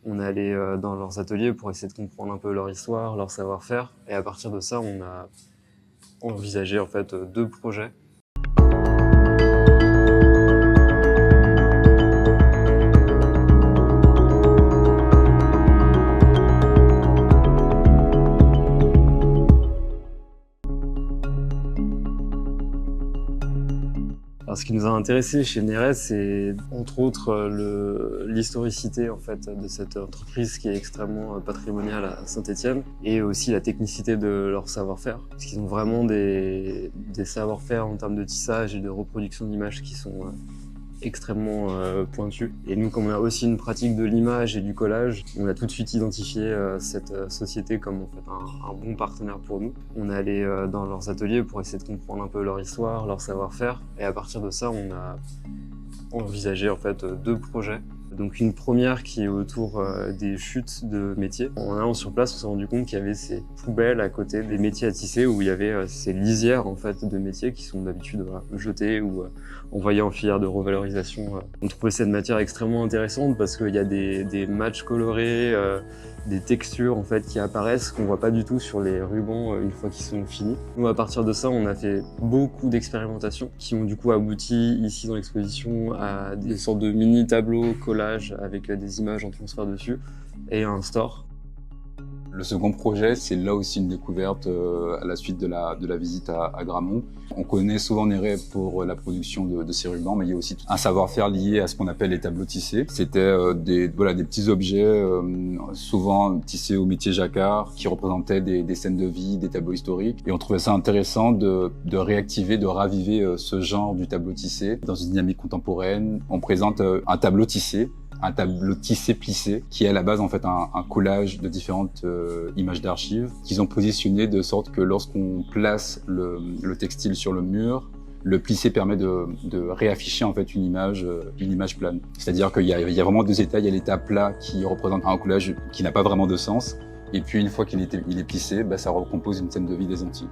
On est allé dans leurs ateliers pour essayer de comprendre un peu leur histoire, leur savoir-faire. Et à partir de ça, on a envisagé en fait 2 projets. Alors, ce qui nous a intéressé chez Neres, c'est entre autres l'historicité en fait de cette entreprise qui est extrêmement patrimoniale à Saint-Étienne, et aussi la technicité de leur savoir-faire, parce qu'ils ont vraiment des savoir-faire en termes de tissage et de reproduction d'images qui sont extrêmement pointus. Et nous, comme on a aussi une pratique de l'image et du collage, on a tout de suite identifié cette société comme en fait un bon partenaire pour nous. On est allé dans leurs ateliers pour essayer de comprendre un peu leur histoire, leur savoir-faire. Et à partir de ça, on a envisagé en fait 2 projets. Donc une première qui est autour des chutes de métiers. En allant sur place, on s'est rendu compte qu'il y avait ces poubelles à côté des métiers à tisser où il y avait ces lisières en fait de métiers qui sont d'habitude jetées ou envoyées en filière de revalorisation. On trouvait cette matière extrêmement intéressante parce qu'il y a des matchs colorés, des textures en fait qui apparaissent qu'on voit pas du tout sur les rubans une fois qu'ils sont finis. Nous, à partir de ça, on a fait beaucoup d'expérimentations qui ont du coup abouti ici dans l'exposition à des sortes de mini tableaux collages avec des images en transfert dessus et un store. Le second projet, c'est là aussi une découverte à la suite de la visite à Gramont. On connaît souvent Neres pour la production de ces rubans, mais il y a aussi un savoir-faire lié à ce qu'on appelle les tableaux tissés. C'était des petits objets, souvent tissés au métier jacquard, qui représentaient des scènes de vie, des tableaux historiques. Et on trouvait ça intéressant de réactiver, de raviver ce genre du tableau tissé dans une dynamique contemporaine. On présente un tableau tissé plissé, qui est à la base en fait un collage de différentes images d'archives qu'ils ont positionné de sorte que lorsqu'on place le textile sur le mur, le plissé permet de réafficher en fait une image plane. C'est-à-dire qu'il y a vraiment 2 états. Il y a l'état plat qui représente un collage qui n'a pas vraiment de sens, et puis une fois qu'il est plissé, ça recompose une scène de vie des Antilles.